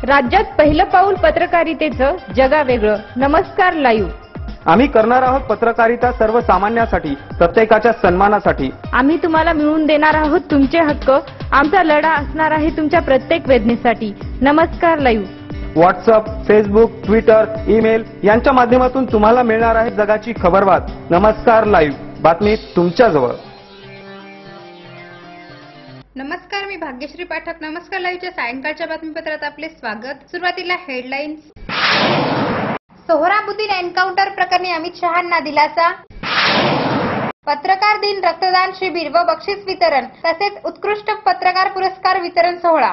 राज्यात पहिलं पाऊल पत्रकारितेचं जगावेगळं. नमस्कार लाईव्ह. आम्ही करणार आहोत पत्रकारिता सर्वसामान्यासाठी, प्रत्येकाच्या सन्मानासाठी. आम्ही तुम्हाला मिळवून देणार आहोत तुमचे हक्क. आमचा लढा असणार आहे तुमच्या प्रत्येक वेदनेसाठी. नमस्कार live. WhatsApp, Facebook, Twitter, email यांच्या माध्यमातून तुम्हाला मिळणार आहे जगाची खबरबात. नमस्कार लाईव्ह, बातमी तुमच्या जवळ. नमस्कार, मी भाग्यश्री पाठक. नमस्कार लाईव्हच्या सायंकाळच्या बातमीपत्रात आपले स्वागत. सुरुवातीला हेडलाईन्स. सोहराबुद्दीन एन्काउंटर प्रकरणी अमित शहांना दिलासा. पत्रकार दिन, रक्तदान शिबिर व बक्षीस वितरण तसेच उत्कृष्ट पत्रकार पुरस्कार वितरण सोहळा.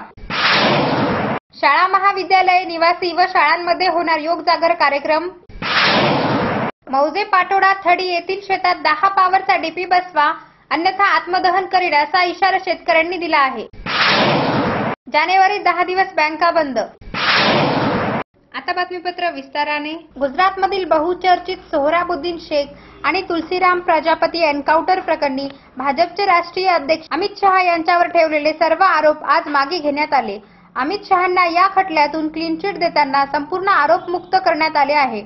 शाळा, महाविद्यालये, निवासी व शाळांमध्ये होणार योग जागर कार्यक्रम. मौजे, पाटोडा, थडी येथील शेतात 10 पॉवरचा डीपी बसवा, अन्यथा आत्मदहन करील असा इशारा शेतकऱ्यांनी दिला आहे. जानेवारी 10 दिवस बँका बंद. आता बातमीपत्र विस्ताराने. गुजरातमधील बहुचर्चित सोहराबुद्दीन शेख आणि तुलसीराम प्रजापती एन्काउंटर प्रकरणी भाजपचे राष्ट्रीय अध्यक्ष अमित शहा यांच्यावर ठेवलेले सर्व आरोप आज मागे घेण्यात आले. अमित शहांना या खटल्यातून क्लीन चिट देताना संपूर्ण आरोपमुक्त करण्यात आले आहे.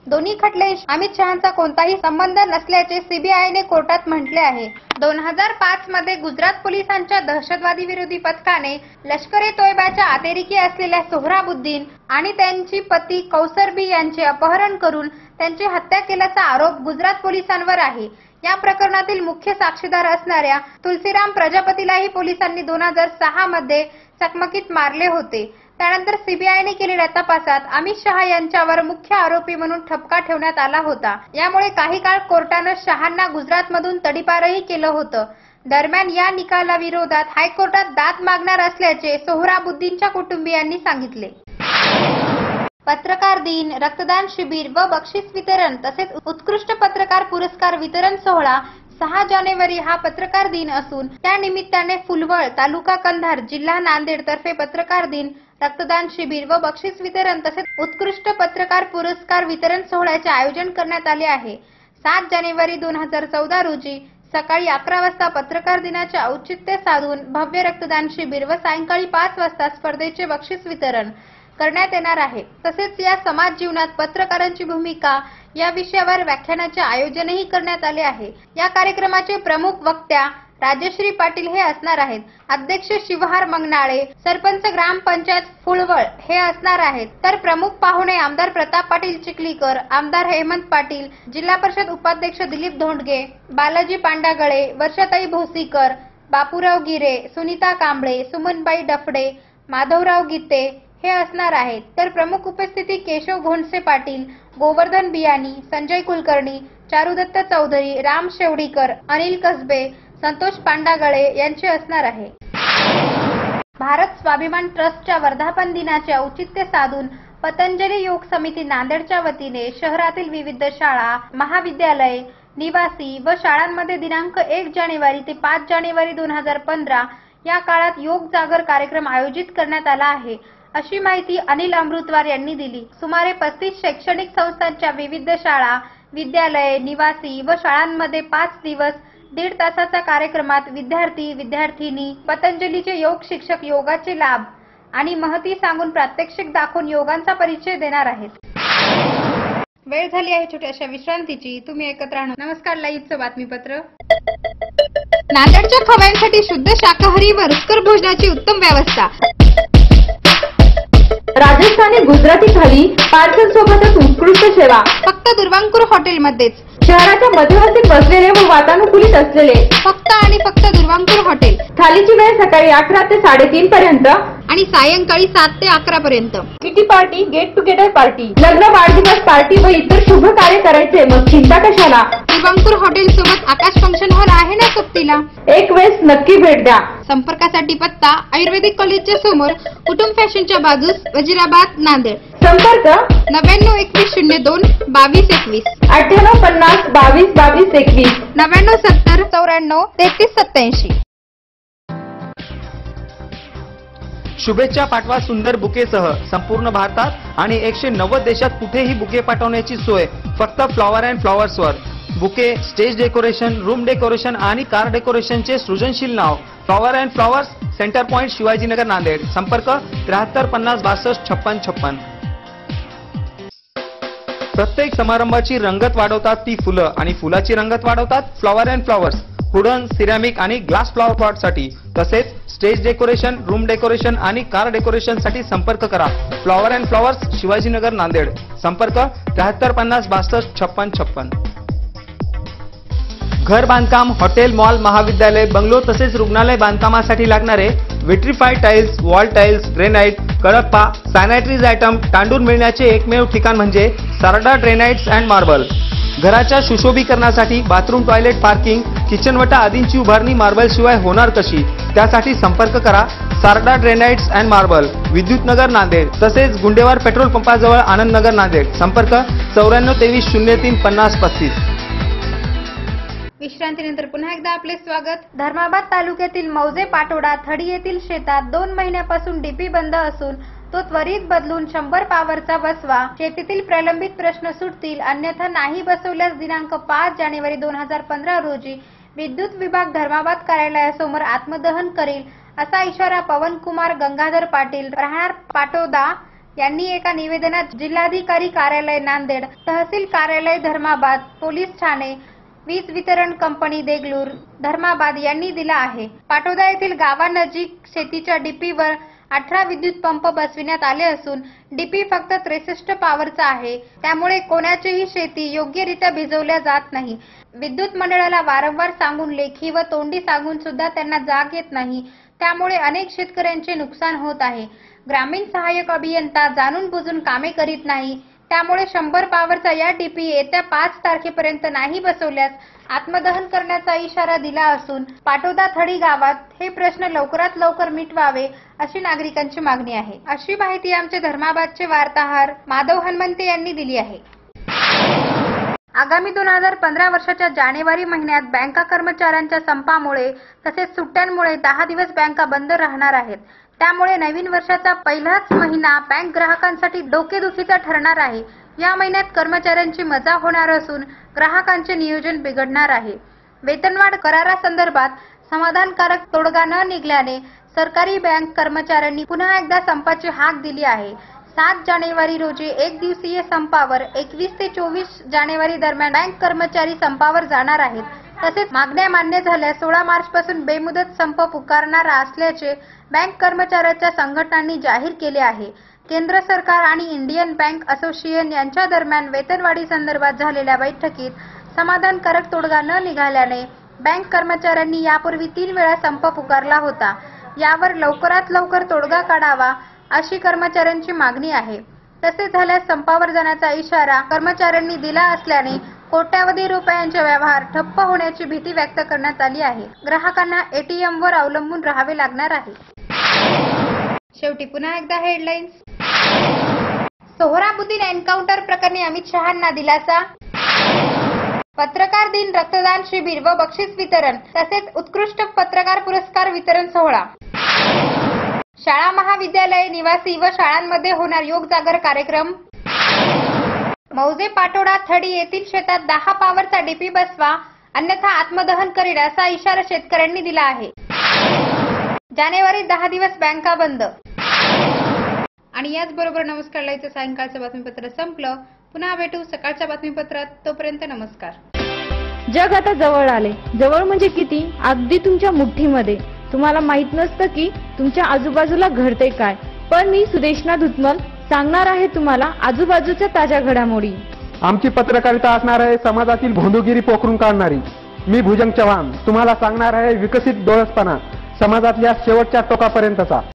दोन्ही खटल्याशी अमित शहांचा कोणताही संबंध नसल्याचे सीबीआयने कोर्टात म्हटले आहे. 2005 मध्ये गुजरात पोलिसांच्या दहशतवादी विरोधी पथकाने लष्कर-ए-तोयबाच्या अतिरेकी असलेल्या सोहराबुद्दीन आणि त्यांची पती कौसरबी यांचे अपहरण करून त्यांची हत्या केल्याचा आरोप गुजरात पोलिसांवर आहे. या प्रकरणातील मुख्य साक्षीदार असणाऱ्या तुलसीराम प्रजापतीलाही पोलिसांनी 2006 मध्ये चकमकीत मारले होते. त्यानंतर सीबीआयने केलेल्या तपासात अमित शहा यांच्यावर मुख्य आरोपी म्हणून ठपका ठेवण्यात आला होता. यामुळे काही काळ कोर्टानं शहांना गुजरातमधून तडीपारही केलं होतं. दरम्यान या निकालाविरोधात हायकोर्टात दाद मागणार असल्याचे सोहराबुद्दीनच्या कुटुंबियांनी सांगितले. पत्रकार दिन, रक्तदान शिबिर व बक्षीस वितरण तसेच उत्कृष्ट पत्रकार पुरस्कार वितरण सोहळा 6 जानेवारी हा पत्रकार दिन असून त्या निमित्ताने फुलवळ, तालुका कंधार, जिल्हा नांदेड तर्फे पत्रकार दिन, रक्तदान शिबिर व बक्षीस वितरण तसेच उत्कृष्ट पत्रकार पुरस्कार वितरण सोहळ्याचे आयोजन करण्यात आले आहे. 7 जानेवारी 2014 रोजी सकाळी 11 वाजता पत्रकार दिनाचे औचित्य साधून भव्य रक्तदान शिबिर व सायंकाळी 5 वाजता स्पर्धेचे बक्षीस वितरण करण्यात येणार आहे. तसेच या समाज जीवनात पत्रकारांची भूमिका या विषयावर व्याख्यानाचे आयोजनही करण्यात आले आहे. या कार्यक्रमाचे प्रमुख वक्त्या राजश्री पाटील हे असणार आहेत. अध्यक्ष शिवहार मंगनाळे, सरपंच ग्रामपंचायत फुलवळ हे असणार आहेत. तर प्रमुख पाहुणे आमदार प्रताप पाटील चिखलीकर, आमदार हेमंत पाटील, जिल्हा परिषद उपाध्यक्ष दिलीप धोंडगे, बालाजी पांडागळे, वर्षाताई भोसीकर, बापूराव गिरे, सुनीता कांबळे, सुमनबाई डफडे, माधवराव गीते हे असणार आहेत. तर प्रमुख उपस्थिती केशव घोणसे पाटील, गोवर्धन बियाणी, संजय कुलकर्णी, चारुदत्त चौधरी, राम शेवडीकर, अनिल कसबे, संतोष पांडागळे यांचे असणार आहे. भारत स्वाभिमान ट्रस्टच्या वर्धापन दिनाचे औचित्य साधून पतंजली योग समिती नांदेडच्या वतीने शहरातील विविध शाळा, महाविद्यालये, निवासी व शाळांमध्ये दिनांक 1 जानेवारी ते 5 जानेवारी 2015 या काळात योग जागर कार्यक्रम आयोजित करण्यात आला आहे, अशी माहिती अनिल अमृतवार यांनी दिली. सुमारे 35 शैक्षणिक संस्थांच्या विविध शाळा, विद्यालये, निवासी व शाळांमध्ये 5 दिवस 1.5 तासाच्या कार्यक्रमात विद्यार्थी, विद्यार्थिनी, पतंजलीचे योग शिक्षक योगाचे लाभ आणि महती सांगून प्रात्यक्षिक दाखवून योगांचा परिचय देणार आहेत. वेळ झाली आहे छोट्याशा विश्रांतीची. तुम्ही ऐकत राहा नमस्कार लाईव्हचं बातमीपत्र. नांदेडच्या खवय्यांसाठी शुद्ध शाकाहारी व रुचकर भोजनाची उत्तम व्यवस्था. राजस्थानी गुजराती थाली पार्सल सोबतच उत्कृष्ट सेवा फक्त दुर्वांकुर हॉटेलमध्येच. शहराच्या मध्यवर्ती बसलेले व वातानुकूलित असलेले फक्त आणि फक्त दुर्वांकुर हॉटेल. थालीची वेळ सकाळी 11 ते 3:30 पर्यंत आणि सायंकाळी 7 ते 11 पर्यंत. Kitty party, get together party, लग्न, वाढदिवस पार्टी व इतर शुभ कार्य करायचे मग चिंता कशाला. दुर्वांकुर हॉटेल सोबत आकाश फंक्शन हॉल आहे ना सोबतीला. एक वेळेस नक्की भेट द्या. संपर्कासाठी पत्ता आयुर्वेदिक कॉलेजच्या समोर, कुटुंब फॅशनच्या बाजूस, वजिराबाद, नांदेड. संपर्क 992102 2221, 9850 22 22 21, 9970 94 33 87. शुभेच्छा पाठवा सुंदर बुकेसह. संपूर्ण भारतात आणि 190 देशात कुठेही बुके पाठवण्याची सोय फक्त फ्लॉवर अँड फ्लॉवर्सवर. Bouquet, stage decoration, room decoration आणि कार डेकोरेशनचे सृजनशील नाव flower and flowers, centre point, Shivajinagar, Nanded. संपर्क 73 50 62 56 56. प्रत्येक समारंभाची रंगत वाढवतात ती फुलं आणि फुलाची रंगत वाढवतात flower and flowers. Wooden, ceramic आणि ग्लास फ्लॉवर पॉट साठी तसेच स्टेज डेकोरेशन, रूम डेकोरेशन आणि कार डेकोरेशन साठी संपर्क करा. Flower and flowers, Shivajinagar, Nanded. संपर्क 73 50 62 56 56. घर बांधकाम, हॉटेल, मॉल, महाविद्यालय, बंगलो तसेच रुग्णालय बांधकामासाठी लागणारे vitrified tiles, wall tiles, granite, कडप्पा, सॅनिटरीज आयटम तांडून मिळण्याचे एकमेव ठिकाण म्हणजे सारडा ग्रेनाइट्स अँड मार्बल. घराच्या सुशोभीकरणासाठी बाथरूम, टॉयलेट, पार्किंग, किचन वटा आदींची उभारणी मार्बल शिवाय होणार कशी? त्यासाठी संपर्क करा Sarda granites and marble, Vidyutnagar, Nanded. तसेच गुंडेवार पेट्रोल पंपाजवळ, आनंदनगर, नांदेड. संपर्क 94 23 03 50 35. विश्रांतीनंतर पुन्हा एकदा आपले स्वागत. धर्माबाद तालुक्यातील मौजे पाटोडा थडी येथील शेतात 2 महिन्यापासून डीपी बंद असून तो त्वरित बदलून 100 पॉवरचा बसवा. शेतीतील प्रलंबित प्रश्न सुटतील, अन्यथा नाही बसवल्यास दिनांक 5 जानेवारी 2015 रोजी विद्युत विभाग धर्माबाद कार्यालयासमोर आत्मदहन करेल, असा इशारा पवनकुमार गंगाधर पाटील, राहणार पाटोदा यांनी एका निवेदनात जिल्हाधिकारी कार्यालय नांदेड, तहसील कार्यालय धर्माबाद, पोलीस ठाणे, वीज वितरण कंपनी देगलूर, धर्माबाद यांनी दिला आहे. पाटोदा येथील गावानजीक शेतीच्या डीपीवर 18 विद्युत पंप बसविण्यात आले असून डीपी फक्त 63 पॉवरचा आहे. त्यामुळे कोणाचीही शेती योग्यरित्या भिजवल्या जात नाही. विद्युत मंडळाला वारंवार सांगून, लेखी व तोंडी सांगून सुद्धा त्यांना जाग येत नाही. त्यामुळे अनेक शेतकऱ्यांचे नुकसान होत आहे. ग्रामीण सहाय्यक अभियंता जाणून बुजून कामे करीत नाही. त्यामुळे 100 पॉवरचा या डीपी येत्या 5 तारखेपर्यंत नाही बसवल्यास आत्मदहन करण्याचा इशारा दिला असून पाटोदा थडी गावात हे प्रश्न लवकरात लवकर मिटवावे अशी नागरिकांची मागणी आहे. अशी माहिती आमचे धर्माबादचे वार्ताहर माधव हनुमंते यांनी दिली आहे. आगामी 2015 वर्षाच्या जानेवारी महिन्यात बँका कर्मचाऱ्यांच्या संपामुळे तसेच सुट्ट्यांमुळे 10 दिवस बँका बंद राहणार आहेत. त्यामुळे नवीन वर्षाचा पहिलाच महिना बँक ग्राहकांसाठी डोकेदुखीचा ठरणार आहे. या महिन्यात कर्मचाऱ्यांची मजा होणार असून ग्राहकांचे नियोजन बिघडणार आहे. वेतनवाढ करारासंदर्भात समाधानकारक तोडगा न निघाल्याने सरकारी बँक कर्मचाऱ्यांनी पुन्हा एकदा संपाची हाक दिली आहे. 7 जानेवारी रोजी एक दिवसीय संपावर, 21 ते 24 जानेवारी दरम्यान बँक कर्मचारी संपावर जाणार आहेत. तसेच मागण्या मान्य झाल्यास 16 मार्च पासून बेमुदत संप पुकारणार असल्याचे बँक कर्मचाऱ्यांच्या संघटनांनी जाहीर केले आहे. केंद्र सरकार आणि इंडियन बँक असोसिएशन यांच्या दरम्यान वेतनवाढी संदर्भात झालेल्या बैठकीत समाधानकारक तोडगा न निघाल्याने बँक कर्मचाऱ्यांनी यापूर्वी 3 वेळा संप पुकारला होता. यावर लवकरात लवकर तोडगा काढावा अशी कर्मचाऱ्यांची मागणी आहे. तसे झाल्यास संपावर जाण्याचा इशारा कर्मचाऱ्यांनी दिला असल्याने कोट्यावधी रुपयांचे व्यवहार ठप्प होण्याची भीती व्यक्त करण्यात आली आहे. ग्राहकांना एटीएम वर अवलंबून राहावे लागणार आहे. शेवटी पुन्हा एकदा हेडलाईन्स. सोहराबुद्दीन एन्काउंटर प्रकरणी अमित शहांना दिलासा. पत्रकार दिन, रक्तदान शिबिर व बक्षीस वितरण तसेच उत्कृष्ट पत्रकार पुरस्कार वितरण सोहळा. शाळा, महाविद्यालय, निवासी व शाळांमध्ये होणार योग जागर कार्यक्रम. मौजे पाटोडा थडी येथील शेतात 10 पॉवरचा डीपी बसवा, अन्यथा आत्मदहन करील असा इशारा शेतकऱ्यांनी दिला आहे. जानेवारी 10 दिवस बँका बंद. आणि याचबरोबर नमस्कार लाईव्हचं सायंकाळचं बातमीपत्र संपलं. पुन्हा भेटू सकाळच्या बातमीपत्रात. तोपर्यंत नमस्कार. जग आता जवळ आले. जवळ म्हणजे किती? अगदी तुमच्या मुठ्ठीमध्ये. तुम्हाला माहित नसतं की तुमच्या आजूबाजूला घडते काय, पण मी सुदेशना धुतमल सांगणार आहे तुम्हाला आजूबाजूच्या ताज्या घडामोडी. आमची पत्रकारिता असणार आहे समाजातील भोंदूगिरी पोखरून काढणारी. मी भुजंग चव्हाण तुम्हाला सांगणार आहे विकसित डोळसपणा समाजातल्या शेवटच्या टोकापर्यंतचा.